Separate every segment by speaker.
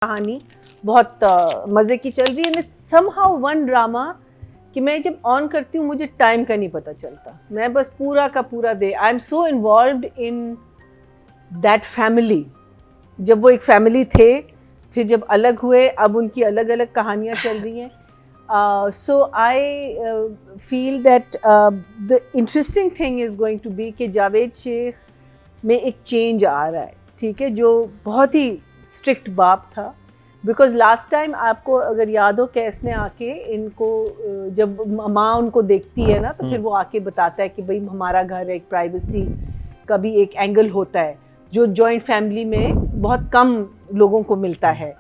Speaker 1: कहानी बहुत मज़े की चल रही है एंड समहाउ वन ड्रामा कि मैं जब ऑन करती हूँ मुझे टाइम का नहीं पता चलता। मैं बस पूरा का पूरा day I am so involved in that family. जब वो एक फैमिली थे, फिर जब अलग हुए, अब उनकी अलग अलग कहानियाँ चल रही हैं। So I feel that the interesting thing is going to be कि जावेद शेख में एक चेंज आ रहा है, ठीक है, जो बहुत ही स्ट्रिक्ट बाप था। बिकॉज लास्ट टाइम आपको अगर याद हो कैस ने आके इनको जब माँ उनको देखती है ना, तो फिर वो आके बताता है कि भाई हमारा घर है, एक प्राइवेसी का भी एक एंगल होता है जो जॉइंट फैमिली में बहुत कम लोगों को मिलता है।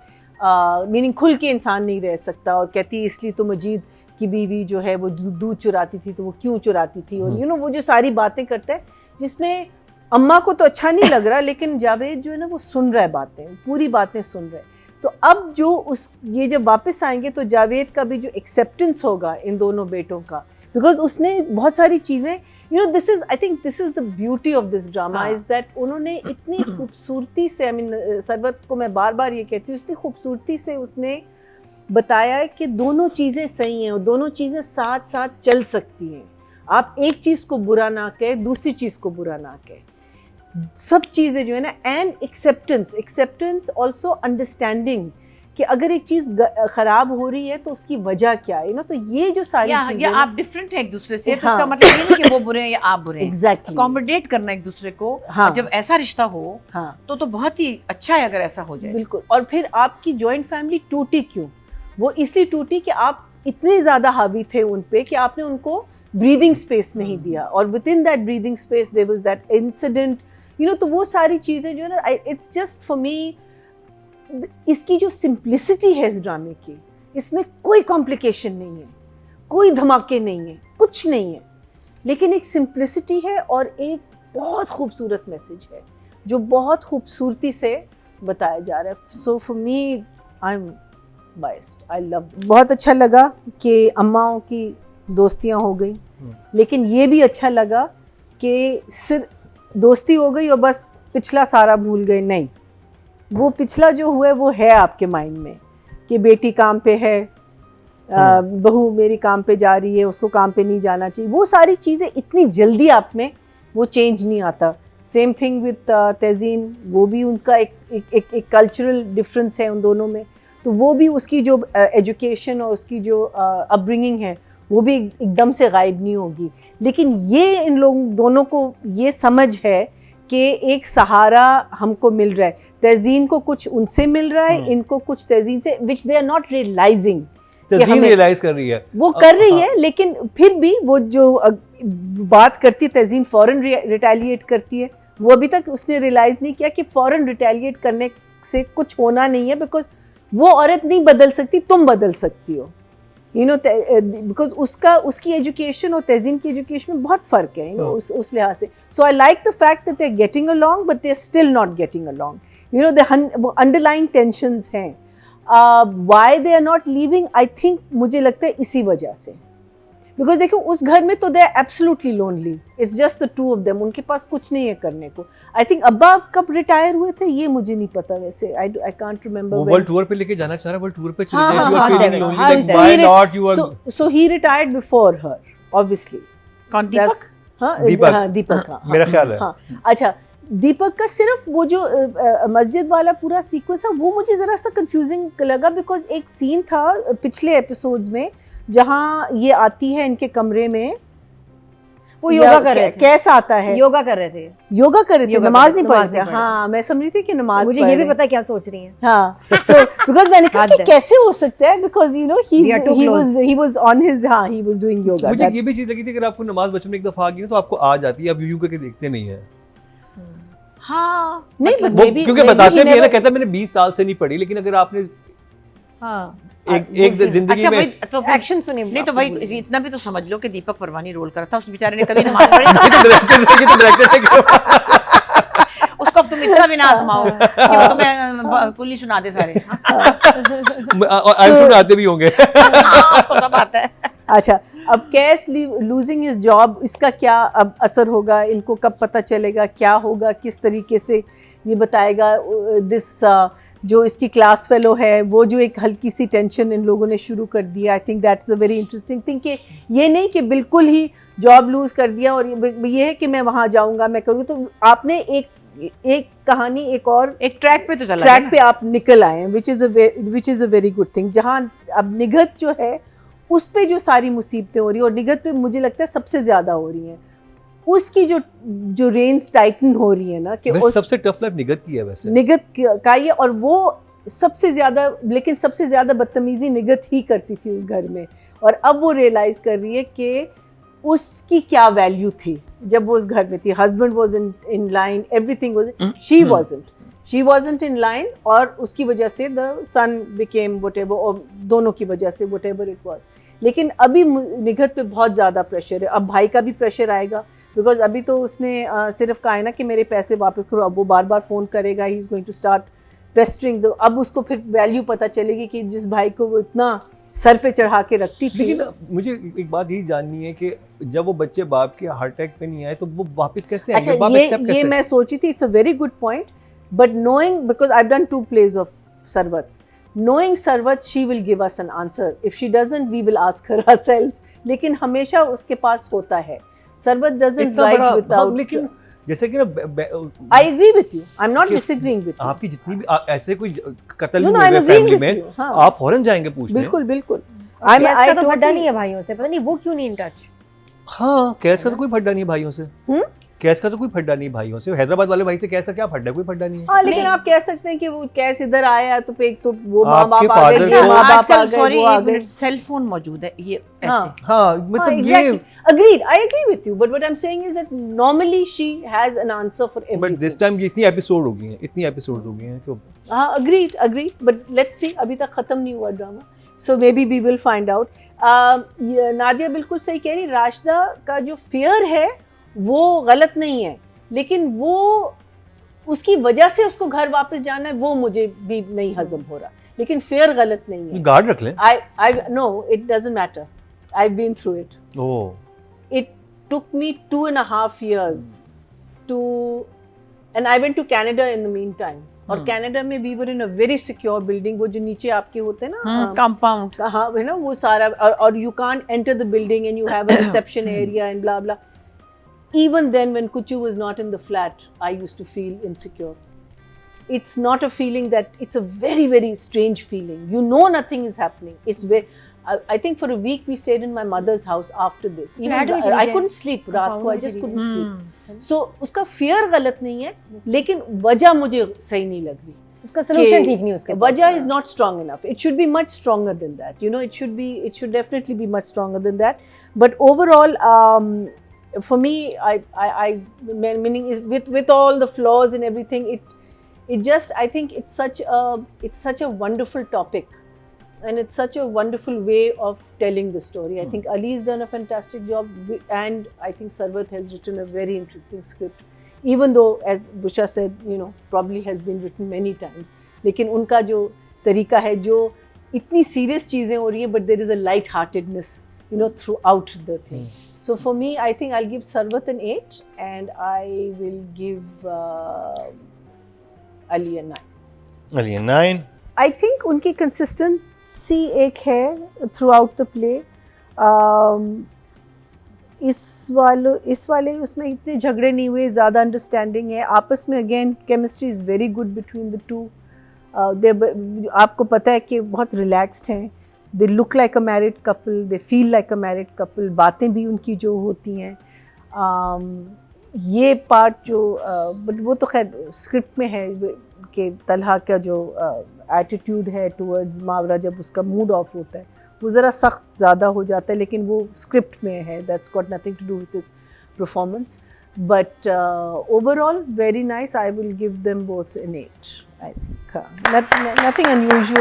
Speaker 1: मीनिंग खुल के इंसान नहीं रह सकता। और कहती है इसलिए तो मजीद की बीवी जो है वो दूध चुराती थी, तो वो क्यों चुराती थी, और वो जो सारी बातें करता है जिसमें अम्मा को तो अच्छा नहीं लग रहा, लेकिन जावेद जो है ना वो सुन रहा है बातें, पूरी बातें सुन रहा है। तो अब जो ये जब वापस आएंगे तो जावेद का भी जो एक्सेप्टेंस होगा इन दोनों बेटों का, बिकॉज उसने बहुत सारी चीज़ें this is I think this is the beauty of this drama is that उन्होंने इतनी खूबसूरती से, आई मीन सरवत को मैं बार बार ये कहती हूँ, इतनी खूबसूरती से उसने बताया है कि दोनों चीज़ें सही हैं और दोनों चीज़ें साथ साथ चल सकती हैं। आप एक चीज़ को बुरा ना कहें, दूसरी चीज़ को बुरा ना कहें, सब चीज़ें जो है ना, एंड एक्सेप्टेंस ऑल्सो अंडरस्टैंडिंग कि अगर एक चीज़ ख़राब हो रही है तो उसकी वजह क्या है, तो ये जो सारी चीज़ें
Speaker 2: या आप डिफरेंट है एक दूसरे से, तो इसका मतलब ये नहीं कि वो बुरे हैं या आप बुरे हैं।
Speaker 1: एग्जैक्टली
Speaker 2: अकोमोडेट करना एक दूसरे को।
Speaker 1: हाँ,
Speaker 2: जब ऐसा रिश्ता हो तो बहुत ही अच्छा है अगर ऐसा हो जाए।
Speaker 1: बिल्कुल। और फिर आपकी जॉइंट फैमिली टूटी क्यों? वो इसलिए टूटी कि आप इतने ज़्यादा हावी थे उन पे कि आपने उनको ब्रीदिंग स्पेस नहीं दिया, और within that breathing space there was that incident, तो वो सारी चीज़ें जो है ना, इट्स जस्ट फॉर मी, इसकी जो सिंप्लिसिटी है इस ड्रामे की, इसमें कोई कॉम्प्लिकेशन नहीं है, कोई धमाके नहीं है, कुछ नहीं है, लेकिन एक सिंप्लिसिटी है और एक बहुत खूबसूरत मैसेज है जो बहुत खूबसूरती से बताया जा रहा है। So for me I am biased, I love. बहुत अच्छा लगा कि अम्माओं की दोस्तियाँ हो गई, लेकिन ये भी अच्छा लगा कि सिर्फ दोस्ती हो गई और बस पिछला सारा भूल गए। नहीं, वो पिछला जो हुआ है वो है आपके माइंड में कि बेटी काम पे है, बहू मेरी काम पे जा रही है, उसको काम पे नहीं जाना चाहिए। वो सारी चीज़ें इतनी जल्दी आप में वो चेंज नहीं आता। सेम थिंग विद तज़ीन, वो भी उनका एक कल्चरल डिफरेंस है उन दोनों में, तो वो भी उसकी जो एजुकेशन और उसकी जो अपब्रिंगिंग है वो भी एकदम से गायब नहीं होगी। लेकिन ये इन लोगों दोनों को ये समझ है कि एक सहारा हमको मिल रहा है, तज़ीन को कुछ उनसे मिल रहा है, इनको कुछ तज़ीन से, which they are not realising.
Speaker 3: Tazeen realise कर रही है,
Speaker 1: वो कर रही है, लेकिन फिर भी वो जो बात करती है तज़ीन फ़ौरन रिटेलिएट करती है। वो अभी तक उसने रियलाइज़ नहीं किया कि फ़ौरन रिटेलिएट करने से कुछ होना नहीं है, बिकॉज वो औरत नहीं बदल सकती, तुम बदल सकती हो, बिकॉज उसकी एजुकेशन और तज़ीन की एजुकेशन में बहुत फ़र्क है, उस लिहाज से। So I like the fact that they are getting along but they are still not getting along. The underlying tensions हैं। Why they are not leaving, I think मुझे लगता है इसी वजह से, बिकॉज देखो उस घर में तो they are absolutely lonely, it's just the two of them, उनके पास कुछ नहीं है करने को। आई थिंक अब्बा कब रिटायर हुए थे ये मुझे नहीं पता, वैसे आई कांट रिमेंबर।
Speaker 3: वो वर्ल्ड टूर पे लेके जाना चाह रहा है, वर्ल्ड टूर पे चले जाए, you are feeling lonely, like why not you are.
Speaker 1: So he retired before her obviously.
Speaker 2: कौन? दीपक?
Speaker 1: दीपक, हाँ,
Speaker 3: मेरा ख्याल है।
Speaker 1: हाँ, अच्छा, दीपक का सिर्फ वो जो मस्जिद वाला पूरा सीक्वेंस था वो मुझे ज़रा सा कंफ्यूजिंग लगा, बिकॉज एक सीन था पिछले एपिसोड्स में जहाँ ये आती है इनके कमरे में,
Speaker 4: वो योगा कर रहे थे,
Speaker 1: कैसा आता है,
Speaker 4: योगा कर रहे थे,
Speaker 1: नमाज नहीं पढ़ रहे थे। हाँ, मैं समझ रही थी कि नमाज,
Speaker 4: मुझे ये भी पता है क्या सोच रही हैं।
Speaker 1: हाँ, so because मैंने कहा कि कैसे हो सकता है, because he was on his, हाँ, he was doing yoga।
Speaker 3: मुझे ये भी चीज़ लगी थी, अगर आपको नमाज बचपन में एक दफ़ा आ गई ना तो आपको आ जाती है, आप यूं करके देखते नहीं है।
Speaker 1: हाँ, नहीं,
Speaker 3: मतलब क्योंकि बताते भी है ना, कहता है मैंने 20 साल से नहीं पढ़ी, लेकिन अगर आपने एक जिंदगी में
Speaker 2: तो
Speaker 4: एक्शन सुनिए।
Speaker 2: नहीं तो भाई इतना भी तो समझ लो कि दीपक परवानी रोल करा था, उस बेचारे ने कभी नमाज पढ़ी उसको अब तुम इतना भी ना आजमाओ कि वो तुम्हें कुल्ली सुना दे सारे।
Speaker 3: सुनाते भी होंगे,
Speaker 2: उसको सब आता है।
Speaker 1: अच्छा, अब कैस लूजिंग हिज जॉब, इसका क्या अब असर होगा, इनको कब पता चलेगा, क्या होगा, किस तरीके से ये बताएगा। दिस जो इसकी क्लास फेलो है, वो जो एक हल्की सी टेंशन इन लोगों ने शुरू कर दिया, I think that's a very interesting thing कि ये नहीं कि बिल्कुल ही जॉब लूज़ कर दिया और ये है कि मैं वहाँ जाऊँगा, मैं करूँ। तो आपने एक कहानी एक और
Speaker 2: एक ट्रैक पे तो चला
Speaker 1: ट्रैक पे आप निकल आए हैं, which is a very good thing. जहाँ अब निगहत जो है उस पे जो सारी मुसीबतें हो रही हैं, और निगहत पे मुझे लगता है सबसे ज़्यादा हो रही हैं, उसकी जो रेंज टाइटन हो रही है ना कि
Speaker 3: वैसे
Speaker 1: उस
Speaker 3: सबसे टफ लाइफ निगत की है वैसे।
Speaker 1: निगत का ये, और वो सबसे ज़्यादा, लेकिन सबसे ज़्यादा बदतमीज़ी निगत ही करती थी उस घर में, और अब वो रियलाइज़ कर रही है कि उसकी क्या वैल्यू थी जब वो उस घर में थी। Husband was in line, everything was, she wasn't in line, और उसकी वजह से द सन बिकेम वटेवर, और दोनों की वजह से वटेवर इट वॉज। लेकिन अभी निगहत पे बहुत ज़्यादा प्रेशर है, अब भाई का भी प्रेशर आएगा, बिकॉज अभी तो उसने सिर्फ कहा है ना कि मेरे पैसे वापस करो, अब वो बार बार फ़ोन करेगा, he is going to start pestering. अब उसको फिर वैल्यू पता चलेगी कि जिस भाई को वो इतना सर पे चढ़ा के रखती थी।
Speaker 3: लेकिन मुझे एक बात यही जाननी है कि जब वो बच्चे बाप के हार्ट अटैक पे नहीं आए तो वो वापस कैसे आएंगे?
Speaker 1: अच्छा,
Speaker 3: बाप accept
Speaker 1: ये
Speaker 3: कैसे?
Speaker 1: मैं सोची थी, it's a very good point, but knowing, because I have done 2 plays of Sarvat's, knowing Sarvat, she will give us an answer. If she doesn't, we will ask her ourselves. लेकिन हमेशा उसके पास होता है। Sarvat doesn't
Speaker 3: इतना
Speaker 1: write
Speaker 3: बड़ा,
Speaker 1: without.
Speaker 3: लेकिन जैसे कि ना
Speaker 1: I agree with you. I'm not disagreeing with you.
Speaker 3: आपकी जितनी भी ऐसे कोई कत्ल
Speaker 1: No, no,
Speaker 3: हुए
Speaker 1: I'm
Speaker 3: हुए
Speaker 1: agreeing
Speaker 3: फैमिली
Speaker 1: with
Speaker 3: में,
Speaker 1: you. हाँ।
Speaker 3: आप फौरन जाएंगे पूछने।
Speaker 1: बिल्कुल बिल्कुल।
Speaker 4: कैस का तो
Speaker 1: totally-
Speaker 4: फड्डा नहीं है भाइयों से, पता नहीं वो क्यों नहीं इन टच।
Speaker 3: हाँ, कैस का तो कोई फड्डा नहीं है भाइयों से। कैस का तो कोई फड्डा नहीं है भाइयों से। हैदराबाद वाले भाई से कैस का क्या फड्डा है? कोई फड्डा नहीं है।
Speaker 1: हाँ, लेकिन आप कह सकते हैं कि वो कैस इधर आया तो पे तो वो माँ
Speaker 3: आपके
Speaker 1: बाप आ गए,
Speaker 3: father
Speaker 1: ये
Speaker 3: को-
Speaker 1: माँ बाप आ
Speaker 2: आजकल
Speaker 1: गए,
Speaker 2: सॉरी
Speaker 1: वो आ
Speaker 2: एक
Speaker 1: गए।
Speaker 2: मिनट, सेल फोन मौजूद है ये
Speaker 1: हाँ।
Speaker 2: ऐसे।
Speaker 3: हाँ, मतलब ये
Speaker 1: Agreed. I agree with you. But what I'm saying is that normally she has an answer for everything.
Speaker 3: But this time इतनी एपिसोड हो गई हैं, इतनी एपिसोड्स हो गई हैं कि
Speaker 1: हाँ, agreed. But let's see, अभी तक ख़त्म नहीं हुआ drama, so maybe we will find out. Nadia बिल्कुल सही कह रही, राशिदा का जो फियर है वो गलत नहीं है, लेकिन वो उसकी वजह से उसको घर वापस जाना है, वो मुझे भी नहीं हजम हो रहा, लेकिन फियर गलत नहीं है।
Speaker 3: गार्ड रख लें।
Speaker 1: No, it doesn't matter. I've been through it.
Speaker 3: Oh,
Speaker 1: It took me 2.5 years to, and I went to Canada in the meantime. और कनाडा में we were in a very secure building, वो जो नीचे आपके होते हैं ना
Speaker 2: कंपाउंड,
Speaker 1: हाँ है ना, वो सारा, और you can't enter the building and you have a reception area and blah blah. Even then, when Kuchu was not in the flat, I used to feel insecure. It's not a feeling that, it's a very, very strange feeling. You know nothing is happening. It's very, I think for a week we stayed in my mother's house after this. Even I couldn't sleep रात को, I just couldn't sleep. So उसका fear गलत नहीं है, लेकिन वजह मुझे सही नहीं लग रही।
Speaker 4: उसका solution ठीक नहीं उसके पास।
Speaker 1: वजह is not strong enough. It should be much stronger than that. You know, it should definitely be much stronger than that. But overall, for me, meaning is with all the flaws and everything, it just, I think it's such a wonderful topic, and it's such a wonderful way of telling the story. I think Ali's done a fantastic job, and I think Sarvat has written a very interesting script, even though, as Busha said, you know, probably has been written many times. लेकिन उनका जो तरीका है, जो इतनी serious चीज़ें हो रही हैं, but there is a light-heartedness, you know, throughout the thing. So for me, I think I'll give Sarvat an 8, and I will give Ali a 9.
Speaker 3: Ali a 9.
Speaker 1: I think उनकी consistency एक है throughout the play. इस वाले उसमें इतने झगड़े नहीं हुए, ज़्यादा अंडरस्टैंडिंग है आपस में. Again chemistry is very good between the two. आपको पता है कि बहुत रिलैक्स्ड हैं. They look like a married couple, they feel like a married couple. बातें भी उनकी जो होती हैं, ये पार्ट जो बट वो तो खैर स्क्रिप्ट में है कि तलहा का जो एटीट्यूड है टुवर्ड्स मावरा, जब उसका मूड ऑफ होता है, वो ज़रा सख्त ज़्यादा हो जाता है, लेकिन वो स्क्रिप्ट में है. That's got nothing to do with his performance. But overall very nice. I will give them both an 8. I think nothing unusual.